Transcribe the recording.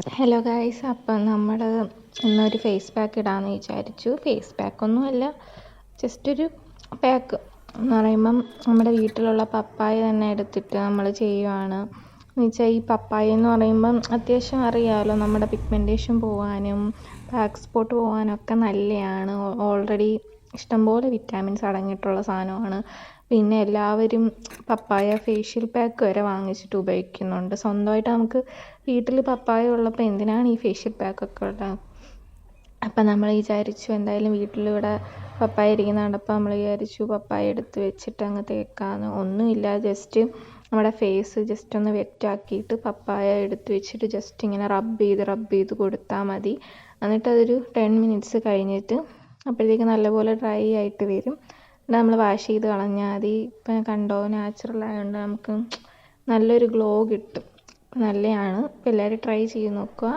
Hello guys, അപ്പം നമ്മൾ ഇന്നൊരു ഫേസ് പാക്ക് ഇടാമെന്ന് വിചാരിച്ചു. ഫേസ് പാക്കൊന്നുമല്ല, ജസ്റ്റ് ഒരു പാക്ക് എന്ന് പറയുമ്പം നമ്മുടെ വീട്ടിലുള്ള പപ്പായ തന്നെ എടുത്തിട്ട് നമ്മൾ ചെയ്യുവാണ്. എന്ന് വെച്ചാൽ ഈ പപ്പായ എന്ന് പറയുമ്പം അത്യാവശ്യം അറിയാമല്ലോ, നമ്മുടെ പിഗ്മെൻറ്റേഷൻ പോകാനും ബ്ലാക്ക് സ്പോട്ട് പോകാനൊക്കെ നല്ലതാണ്. ഓൾറെഡി ഇഷ്ടംപോലെ വിറ്റാമിൻസ് അടങ്ങിയിട്ടുള്ള സാധനമാണ്. പിന്നെ എല്ലാവരും പപ്പായ ഫേഷ്യൽ പാക്ക് വരെ വാങ്ങിച്ചിട്ട് ഉപയോഗിക്കുന്നുണ്ട്. സ്വന്തമായിട്ട് നമുക്ക് വീട്ടിൽ പപ്പായ ഉള്ളപ്പോൾ എന്തിനാണ് ഈ ഫേഷ്യൽ പാക്കൊക്കെ ഉള്ളത്? അപ്പം നമ്മൾ വിചാരിച്ചു എന്തായാലും വീട്ടിലിവിടെ പപ്പായ ഇരിക്കുന്ന കണ്ടപ്പോൾ നമ്മൾ വിചാരിച്ചു പപ്പായ എടുത്ത് വെച്ചിട്ട് അങ്ങ് തേക്കാമെന്ന്. ഒന്നുമില്ല, ജസ്റ്റ് നമ്മുടെ ഫേസ് ജസ്റ്റ് ഒന്ന് വെറ്റാക്കിയിട്ട് പപ്പായ എടുത്ത് വെച്ചിട്ട് ജസ്റ്റ് ഇങ്ങനെ റബ്ബ് ചെയ്ത് കൊടുത്താൽ മതി. എന്നിട്ട് അതൊരു 10 മിനിറ്റ്സ് കഴിഞ്ഞിട്ട് അപ്പോഴത്തേക്ക് നല്ലപോലെ ഡ്രൈ ആയിട്ട് വരും. നമ്മൾ വാഷ് ചെയ്ത് കളഞ്ഞാൽ മതി. ഇപ്പം കണ്ടോ, നാച്ചുറൽ ആയതുകൊണ്ട് നമുക്ക് നല്ലൊരു ഗ്ലോ കിട്ടും. നല്ലതാണ്. അപ്പോൾ എല്ലാവരും ട്രൈ ചെയ്ത് നോക്കുക.